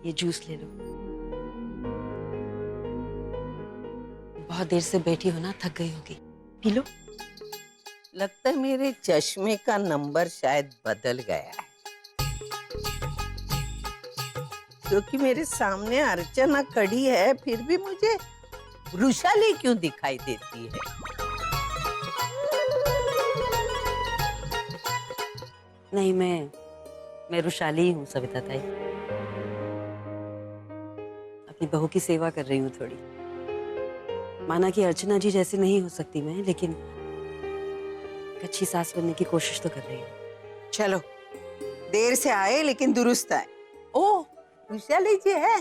ये जूस ले लो। बहुत देर से बैठी हो ना, थक गई होगी, पी लो। लगता है मेरे चश्मे का नंबर शायद बदल गया है, क्योंकि मेरे सामने अर्चना खड़ी है फिर भी मुझे वृषाली क्यों दिखाई देती है? नहीं, मैं रुशाली ही हूँ सविता ताई। अपनी बहू की सेवा कर रही हूँ थोड़ी। माना कि अर्चना जी जैसी नहीं हो सकती मैं, लेकिन एक अच्छी सास बनने की कोशिश तो कर रही हूँ। चलो, देर से आए लेकिन दुरुस्त आए। ओह, वृषाली जी है?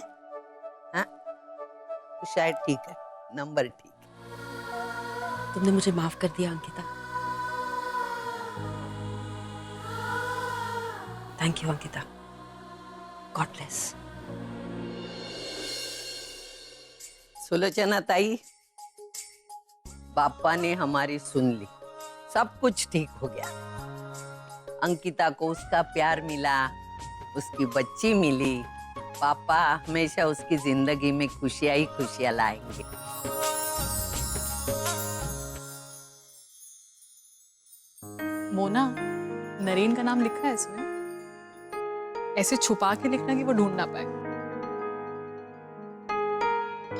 हाँ, तो शायद ठीक है, नंबर ठीक है। तुमने मुझे माफ कर दिया Ankita. Thank you Ankita. God bless. Sulochana ताई, पापा ने हमारी सुन ली, सब कुछ ठीक हो गया। अंकिता को उसका प्यार मिला, उसकी बच्ची मिली। पापा हमेशा उसकी जिंदगी में खुशियां ही खुशियां लाएंगे। मोना, नरेन का नाम लिखा है इसमें। ऐसे छुपा के लिखना कि वो ढूंढ ना पाए।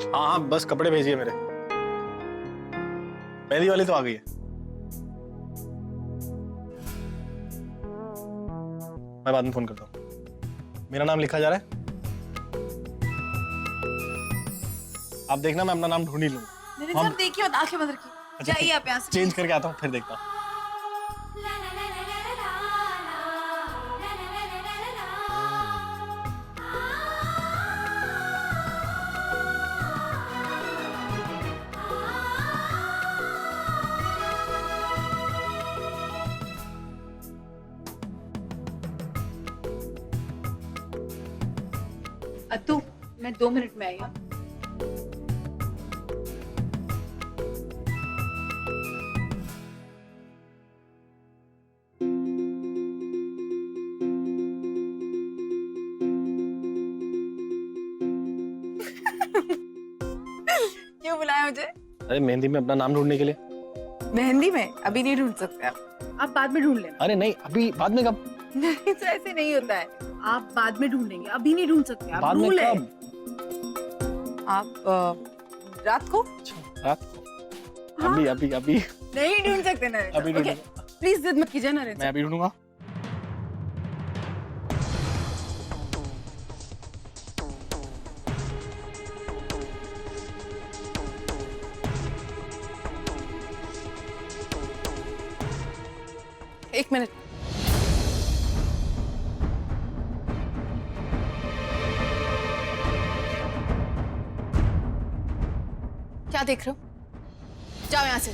हाँ हाँ, बस कपड़े भेजिए मेरे। मेहंदी वाली तो आ गई है। मैं बाद में फोन करता हूँ। मेरा नाम लिखा जा रहा है, आप देखना, मैं अपना नाम ढूंढ ही लूंगा। मेरे साथ देखिए और आंखें बंद रखिए। जाइए आप यहाँ से। चेंज करके आता हूँ, फिर देखता हूँ। अतु, मैं 2 मिनट में आई हूँ। क्यों बुलाया मुझे? अरे मेहंदी में अपना नाम ढूंढने के लिए। मेहंदी में अभी नहीं ढूंढ सकते आप बाद में ढूंढ लेना। अरे नहीं, अभी बाद में कब? नहीं तो ऐसे नहीं होता है, आप बाद में ढूंढेंगे, अभी नहीं ढूंढ सकते आप। बाद में रूल है। कब? आप रात को रात को? अभी अभी अभी नहीं ढूंढ सकते ना। अभी ढूंढूंगा। प्लीज जिद मत कीजिए ना। मैं अभी ढूंढूंगा। एक मिनट। क्या देख रहे हो? जाओ यहां से।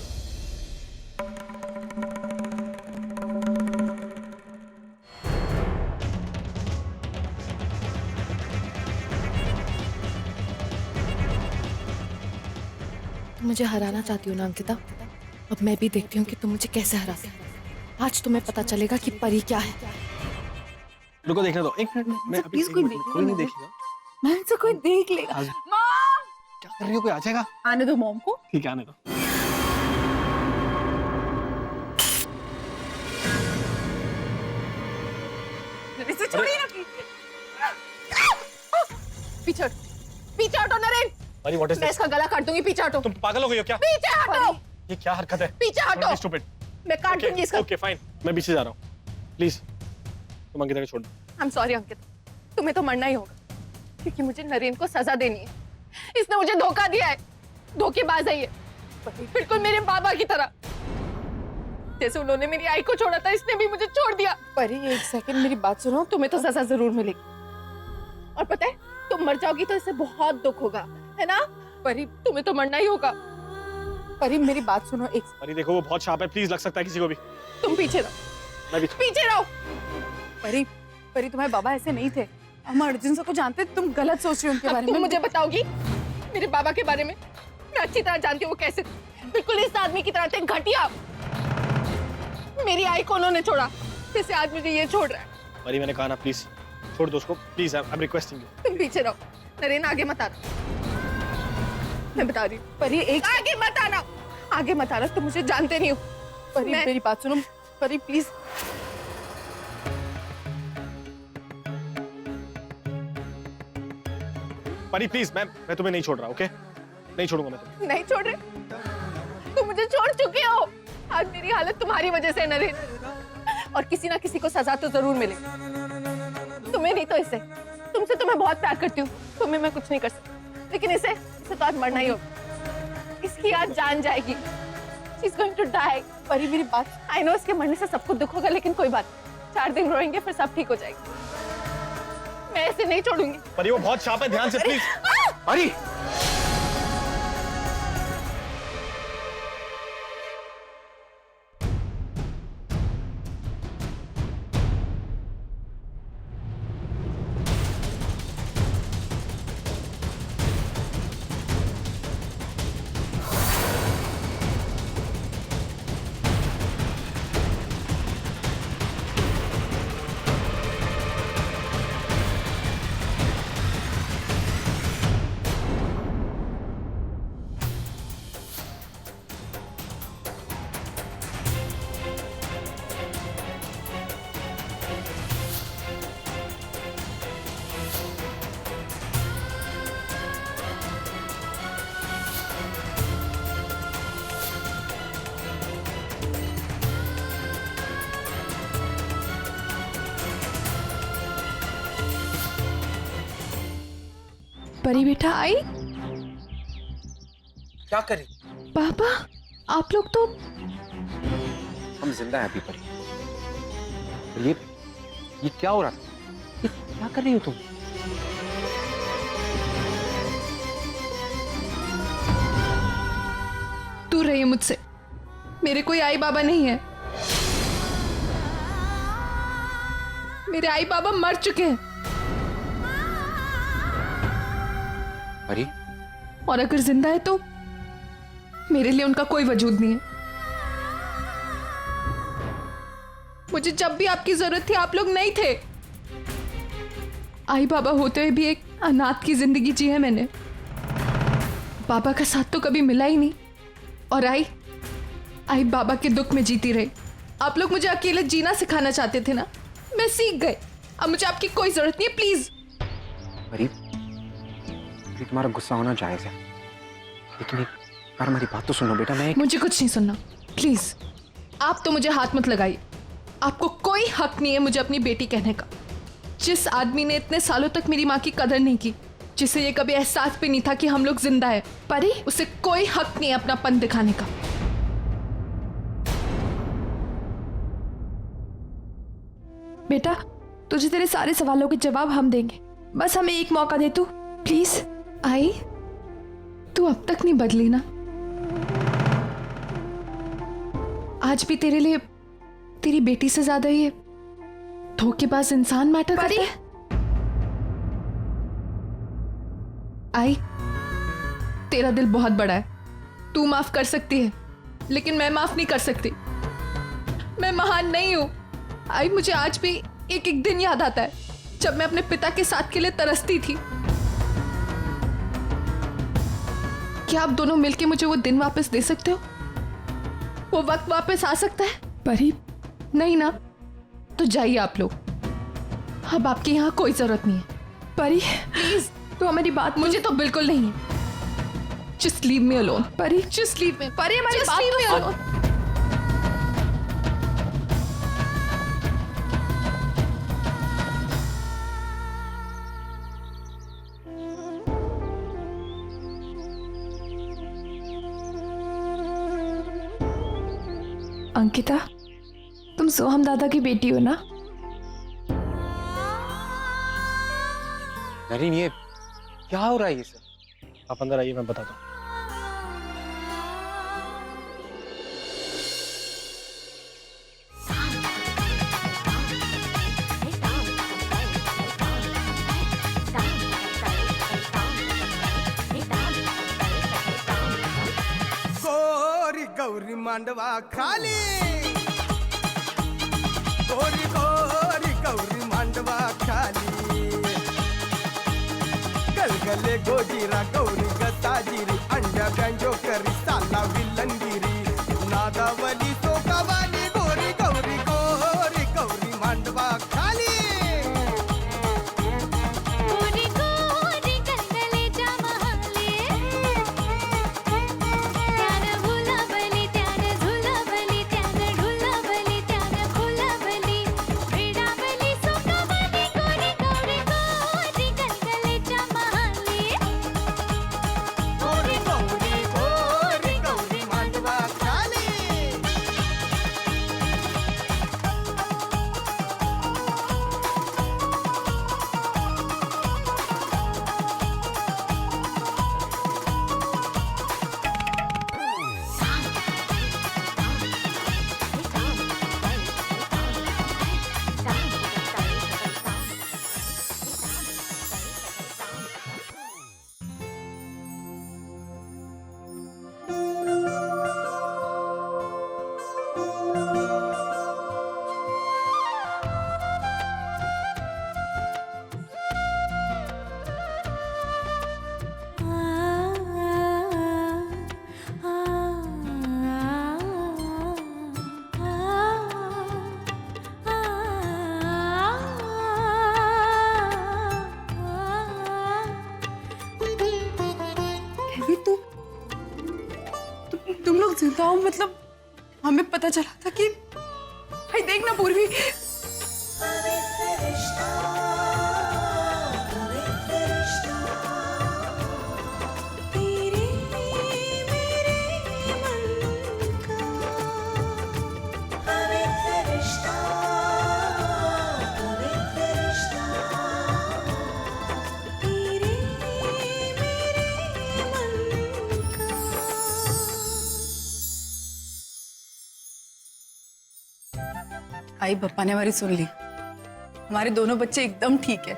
तुम मुझे हराना चाहती हो ना अंकिता? अब मैं भी देखती हूँ कि तुम मुझे कैसे हराती हो। आज तुम्हें पता चलेगा कि परी क्या है। रुको, देखने दो, एक मिनट। मैं अभी प्लीज कोई कोई नहीं देखेगा। मैम से कोई देख लेगा। आज- मॉम, क्या कर रही हो? कोई आ जाएगा। आने दो मॉम को। ठीक है, आने दो। इसे छोड़िए ना प्लीज। पीछे हटो, पीछे हटो नरेन। अरे व्हाट इज मैं दिस? इसका गला काट दूंगी। पीछे हटो, तुम पागल हो गई हो क्या? पीछे हटो, ये क्या हरकत है? पीछे हटो। स्टूपिड। मैं काट दूंगी इसका। ओके फाइन, मैं पीछे जा रहा हूँ। प्लीज तुम अंकिता को छोड़ दो। आई एम सॉरी अंकित, तुम्हें तो मरना ही होगा, क्योंकि मुझे नरेन को सजा देनी है। इसने मुझे धोखा दिया है, धोखेबाज है ये, बिल्कुल मेरे बाबा की तरह। जैसे उन्होंने मेरी आई को छोड़ा था, इसने भी मुझे छोड़ दिया। परी एक सेकंड मेरी बात सुनो, तुम्हें तो सजा जरूर मिलेगी। और पता है, तुम मर जाओगी तो इससे बहुत दुख होगा, है ना? परी तुम्हें तो मरना ही होगा। परी मेरी बात सुनो एक। अरे देखो, वो बहुत शार्प है, प्लीज लग सकता है किसी को भी। तुम पीछे रहो, मैं भी। पीछे रहो। परी, परी तुम्हारे बाबा ऐसे नहीं थे। हम अर्जुन को जानते, तुम गलत सोच रही हो उनके बारे में। मुझे बताओगी मेरे बाबा के बारे में? मैं अच्छी तरह जानती हूँ वो कैसे, बिल्कुल इस आदमी की तरह थे, घटिया। मेरी आई को उन्होंने छोड़ा, जैसे आज मुझे ये छोड़ रहा है। अरे मैंने कहा ना, प्लीज छोड़ दो उसको, please, I am requesting you. तुम तुम पीछे रहो, नरेन आगे मत आना। मैं बता रही हूँ परी, एक आगे मत आना, आगे मत आना, तुम मुझे जानते नहीं हो। परी मेरी बात सुनो, परी प्लीज। परी प्लीज, मैं तुम्हें नहीं छोड़ रहा, ओके? नहीं छोड़ूंगा मैं तुम्हें। नहीं छोड़ रहे, तुम मुझे छोड़ चुके हो। आज मेरी हालत तुम्हारी वजह से है नरेन, और किसी ना किसी को सजा तो जरूर मिलेगी। तुम्हें नहीं तो इसे, तुमसे तो मैं बहुत प्यार करती हूँ, तुम्हें मैं कुछ नहीं कर सकती, लेकिन इसे तो आज मरना ही होगा। इसकी आज जान जाएगी। She's going to die। परी मेरी बात, I know इसके मरने से सबको दुख होगा, लेकिन कोई बात नहीं, 4 दिन रोएंगे फिर सब ठीक हो जाएगी। मैं इसे नहीं छोड़ूंगी। परी वो बहुत शार्प है, ध्यान से प्लीज। परी परी बेटा आई। क्या करें? पापा आप लोग तो हम जिंदा हैं अभी परी। ये क्या हो रहा था? ये क्या कर रही हो तुम? दूर रहिए मुझसे, मेरे कोई आई बाबा नहीं है। मेरे आई बाबा मर चुके हैं, परी और अगर जिंदा है तो मेरे लिए उनका कोई वजूद नहीं है। मुझे जब भी आपकी जरूरत थी आप लोग नहीं थे। आई बाबा होते हुए भी एक अनाथ की जिंदगी जी है मैंने। बाबा का साथ तो कभी मिला ही नहीं, और आई बाबा के दुख में जीती रही। आप लोग मुझे अकेले जीना सिखाना चाहते थे ना, मैं सीख गई। अब मुझे आपकी कोई जरूरत नहीं है, प्लीज। परी तुम्हारा गुस्सा होना जायज है, लेकिन एक बार हमारी बात तो सुनो बेटा। मुझे कुछ नहीं सुनना, प्लीज। आप तो मुझे हाथ मत लगाइए। आपको कोई हक नहीं है मुझे अपनी बेटी कहने का। जिस आदमी ने इतने सालों तक मेरी माँ की कदर नहीं की, जिसे ये कभी एहसास भी नहीं था कि हम लोग जिंदा है, परी उसे कोई हक नहीं है अपनापन दिखाने का। बेटा तुझे तेरे सारे सवालों के जवाब हम देंगे, बस हमें एक मौका दे तू प्लीज। आई तू अब तक नहीं बदली ना। आज भी तेरे लिए तेरी बेटी से ज्यादा ये धोखेबाज इंसान मैटर करता है। आई तेरा दिल बहुत बड़ा है, तू माफ कर सकती है, लेकिन मैं माफ नहीं कर सकती। मैं महान नहीं हूं। आई मुझे आज भी एक एक दिन याद आता है जब मैं अपने पिता के साथ के लिए तरसती थी। क्या आप दोनों मिलके मुझे वो दिन वापस दे सकते हो? वो वक्त वापस आ सकता है? परी नहीं ना, तो जाइए आप लोग। अब आपकी यहाँ कोई जरूरत नहीं है। परी प्लीज तो हमारी बात मुझे तो बिल्कुल नहीं है। Just leave me alone. परी जस्ट लीव मी। परी हमारी Just बात leave तो me सुन। alone। अंकिता तुम सोहम दादा की बेटी हो ना? नरीन ये क्या हो रहा है ये सब? आप अंदर आइए, मैं बताता हूँ। गौरी मांडवा खाली, गोरी गोरी गौरी मांडवा खाली, रंगले गोजीरा गौरी गसाजिरी अंड्या बँजो करी साला विलनगिरी नादावली सोकावाली गोरी गौरी गोरी गौरी मांडवा खाली गोरी गोरी गंगलेच्या महाले त्यानं भुलाबली त्यानं झुलाबली त्यानं ढुलाबली त्यानं फुलाबली भिडाबली सोकाबली गोरी गौरी गोरी गंगलेच्या महाले गोरी गौरी गोरी गौरी मांडवा खाली भी तुम लोग जिंदा हो, मतलब हमें पता चला था कि भाई देखना पूर्वी आई पप्पा ने हमारी सुन ली। हमारे दोनों बच्चे एकदम ठीक है।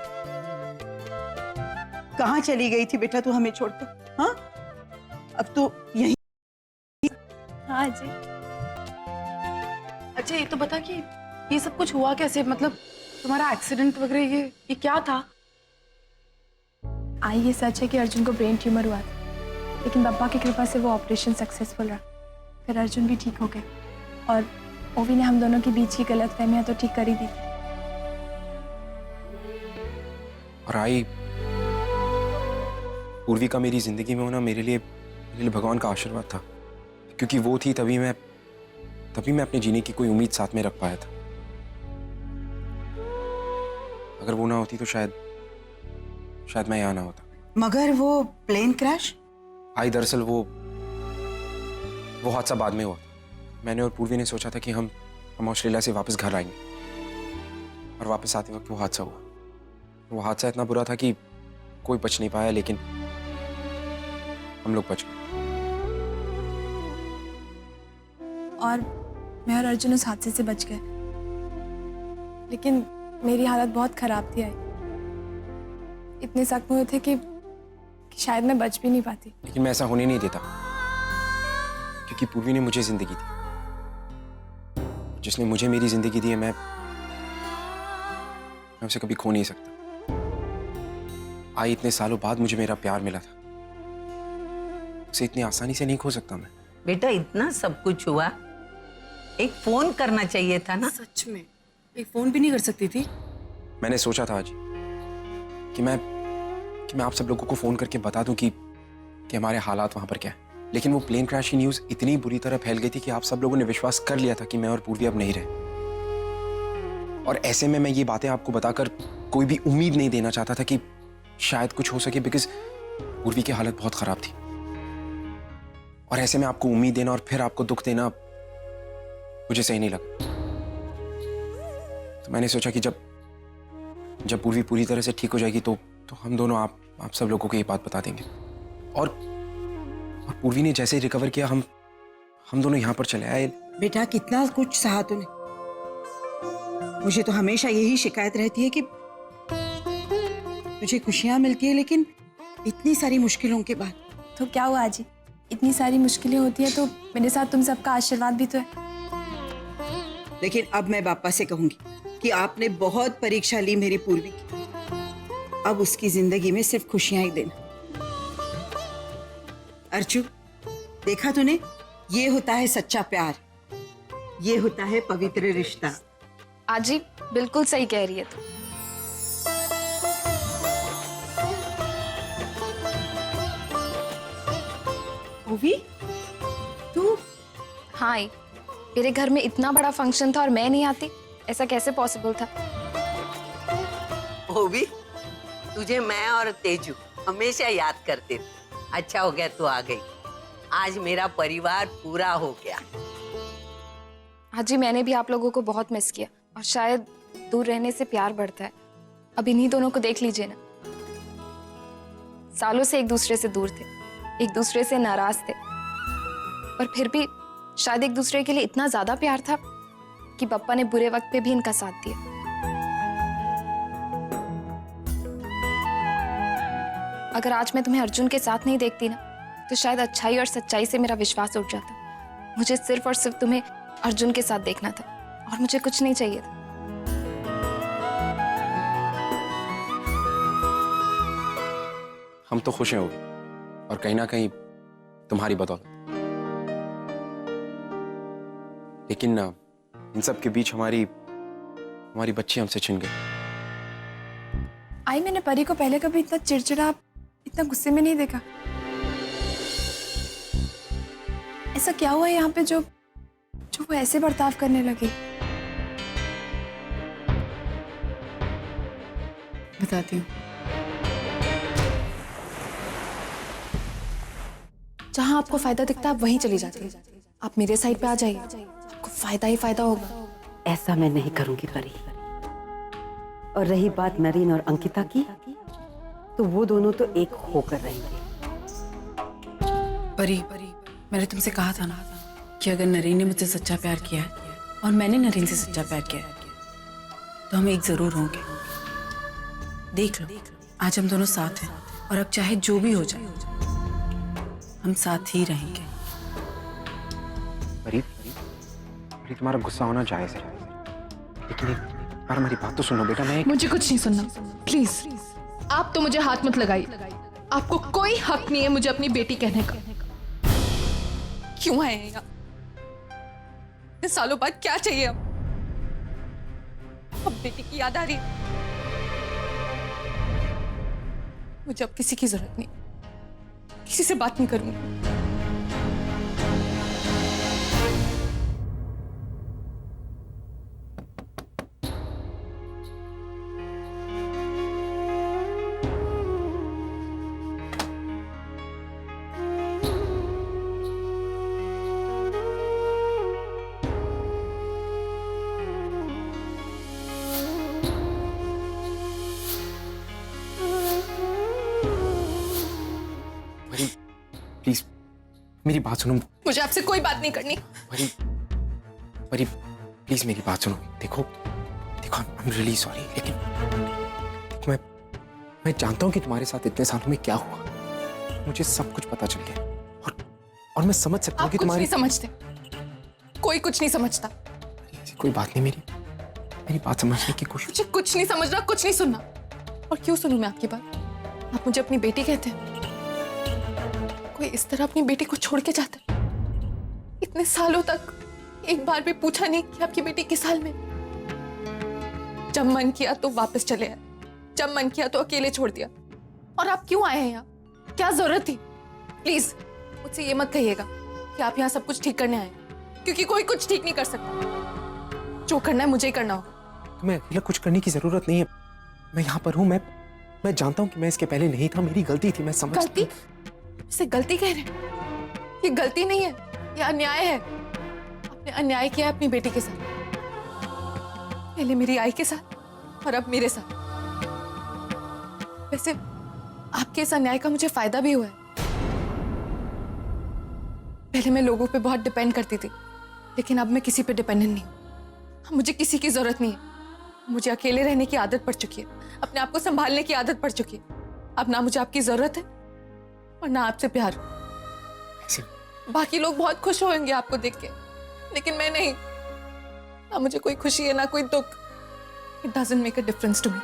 कहाँ चली गई थी बेटा तू हमें छोड़कर? हाँ, अब तो यही। हाँ जी। अच्छा ये तो बता कि ये सब कुछ हुआ कैसे, मतलब तुम्हारा एक्सीडेंट वगैरह ये क्या था? आई ये सच है कि अर्जुन को ब्रेन ट्यूमर हुआ था, लेकिन पापा की कृपा से वो ऑपरेशन सक्सेसफुल रहा। फिर अर्जुन भी ठीक हो गए और ओवी ने हम दोनों के बीच की गलतफहमियां तो ठीक कर ही दी। और आई पूर्वी का मेरी जिंदगी में होना मेरे लिए भगवान का आशीर्वाद था, क्योंकि वो थी तभी मैं अपने जीने की कोई उम्मीद साथ में रख पाया था। अगर वो ना होती तो शायद मैं यहाँ ना होता। मगर वो प्लेन क्रैश? आई दरअसल वो हादसा बाद में हुआ था। मैंने और पूर्वी ने सोचा था कि हम ऑस्ट्रेलिया से वापस घर आएंगे, और वापस आते वक्त वो हादसा हुआ। वो हादसा इतना बुरा था कि कोई बच नहीं पाया, लेकिन हम लोग बच गए। और मैं और अर्जुन उस हादसे से बच गए, लेकिन मेरी हालत बहुत खराब थी। आई इतने जख्म हुए थे कि शायद मैं बच भी नहीं पाती। लेकिन मैं ऐसा होने नहीं देता, क्योंकि पूर्वी ने मुझे जिंदगी दी। जिसने मुझे मेरी जिंदगी दी है, मैं उसे कभी खो नहीं सकता। आई इतने सालों बाद मुझे मेरा प्यार मिला था, उसे इतनी आसानी से नहीं खो सकता मैं। बेटा इतना सब कुछ हुआ, एक फोन करना चाहिए था ना। सच में एक फोन भी नहीं कर सकती थी? मैंने सोचा था आज कि मैं आप सब लोगों को फोन करके बता दूं कि हमारे हालात वहां पर क्या है, लेकिन वो प्लेन क्रैश की न्यूज इतनी बुरी तरह फैल गई थी कि आप सब लोगों ने विश्वास कर लिया था कि मैं और पूर्वी अब नहीं रहे। और ऐसे में मैं ये बातें आपको बताकर कोई भी उम्मीद नहीं देना चाहता था कि शायद कुछ हो सके, बिकॉज पूर्वी की हालत बहुत खराब थी। और ऐसे में आपको उम्मीद देना और फिर आपको दुख देना मुझे सही नहीं लगा। तो मैंने सोचा कि जब पूर्वी पूरी तरह से ठीक हो जाएगी तो हम दोनों आप सब लोगों को ये बात बता देंगे। और पूर्वी ने जैसे रिकवर किया, हम दोनों यहाँ पर चले आए। बेटा कितना कुछ सहा तूने। मुझे तो हमेशा यही शिकायत रहती है कि मुझे खुशियां मिलती है, लेकिन इतनी सारी मुश्किलों के बाद। तो क्या हुआ आजी, इतनी सारी मुश्किलें होती हैं तो मेरे साथ तुम सबका आशीर्वाद भी तो है। लेकिन अब मैं पापा से कहूंगी कि आपने बहुत परीक्षा ली मेरी पूर्वी की। अब उसकी जिंदगी में सिर्फ खुशियां ही देना। अर्जु, देखा तूने, ये होता है सच्चा प्यार, ये होता है पवित्र रिश्ता। आजी बिल्कुल सही कह रही है तू। ओवी, तू हाँ आई। मेरे घर में इतना बड़ा फंक्शन था और मैं नहीं आती, ऐसा कैसे पॉसिबल था? वो भी तुझे मैं और तेजू हमेशा याद करते थे। अच्छा हो गया तू आ गई, आज मेरा परिवार पूरा हो गया। आजी मैंने भी आप लोगों को बहुत मिस किया और शायद दूर रहने से प्यार बढ़ता है। अब इन्हीं दोनों को देख लीजिए ना, सालों से एक दूसरे से दूर थे, एक दूसरे से नाराज थे, पर फिर भी शायद एक दूसरे के लिए इतना ज्यादा प्यार था कि पप्पा ने बुरे वक्त पे भी इनका साथ दिया। अगर आज मैं तुम्हें अर्जुन के साथ नहीं देखती ना, तो शायद अच्छाई और सच्चाई से मेरा विश्वास उठ जाता। मुझे सिर्फ और सिर्फ तुम्हें अर्जुन के साथ देखना था और मुझे कुछ नहीं चाहिए था। हम तो खुश हैं होगी, और कहीं ना कहीं तुम्हारी बदौलत। लेकिन इन सब के बीच हमारी बच्ची हमसे छिन गई। आई, मैंने परी को पहले कभी इतना चिड़चिड़ा, इतना गुस्से में नहीं देखा। ऐसा क्या हुआ यहाँ पे जो वो ऐसे बर्ताव करने लगी? बताती हूँ। जहाँ आपको फायदा दिखता है आप वहीं चली जाती है। आप मेरे साइड पे आ जाइए, आपको फायदा ही फायदा होगा। ऐसा मैं नहीं करूंगी परी। और रही बात नरीन और अंकिता की, तो वो दोनों तो एक होकर रहेंगे। परी, मैंने तुमसे कहा था ना कि अगर नरीन ने मुझसे सच्चा प्यार किया है और मैंने नरीन से सच्चा प्यार किया है, तो हम एक जरूर होंगे। देख लो, आज हम दोनों साथ हैं और अब चाहे जो भी हो जाए हम साथ ही रहेंगे। परी, तुम्हारा गुस्सा होना जायज है, लेकिन एक बार हमारी बात तो सुनो बेटा। मुझे कुछ नहीं सुनना, प्लीज। आप तो मुझे हाथ मत लगाइए। आपको कोई हक नहीं है मुझे अपनी बेटी कहने का। क्यों आए हैं यहाँ? इतने सालों बाद क्या चाहिए अब बेटी की याद आ रही है। मुझे अब किसी की जरूरत नहीं, किसी से बात नहीं करूंगी। प्लीज मेरी बात सुनो। मुझे आपसे कोई बात नहीं करनी। परी प्लीज मेरी बात सुनो। देखो आई एम रियली सॉरी, लेकिन मैं जानता हूं कि तुम्हारे साथ इतने सालों में क्या हुआ। मुझे सब कुछ पता चल गया और मैं समझ सकता हूँ कि तुम्हारी। नहीं समझते, कोई कुछ नहीं समझता। ऐसी कोई बात नहीं, मेरी बात समझने की कोशिश। मुझे कुछ नहीं समझना, कुछ नहीं सुनना। और क्यों सुनूं मैं आपकी बात? आप मुझे अपनी बेटी कहते हैं। कोई इस तरह अपनी बेटी को छोड़ के जाता है? इतने सालों तक एक बार भी पूछा नहीं कि आपकी बेटी किस हाल में? जब मन किया तो वापस चले आए, जब मन किया तो अकेले छोड़ दिया। और आप क्यों आए हैं यहाँ? क्या जरूरत थी? प्लीज मुझसे ये मत कहिएगा कि आप यहाँ सब कुछ ठीक करने आए, क्योंकि कोई कुछ ठीक नहीं कर सकता। जो करना है मुझे ही करना होगा। तुम्हें अकेला कुछ करने की जरूरत नहीं है। मैं यहाँ पर हूँ। मैं जानता हूँ कि मैं इसके पहले नहीं था, मेरी गलती थी। मैं समझ। गलती? इसे गलती कह रहे हैं? ये गलती नहीं है, ये अन्याय है। आपने अन्याय किया है अपनी बेटी के साथ। पहले मेरी आई के साथ और अब मेरे साथ। वैसे आपके इस अन्याय का मुझे फायदा भी हुआ है। पहले मैं लोगों पे बहुत डिपेंड करती थी, लेकिन अब मैं किसी पे डिपेंडेंट नहीं हूँ। मुझे किसी की जरूरत नहीं है। मुझे अकेले रहने की आदत पड़ चुकी है, अपने आप को संभालने की आदत पड़ चुकी है। अब ना मुझे आपकी जरूरत है और ना आपसे प्यार। बाकी लोग बहुत खुश होंगे आपको देख के, लेकिन मैं नहीं। ना मुझे कोई खुशी है ना कोई दुख। It doesn't make a difference to me.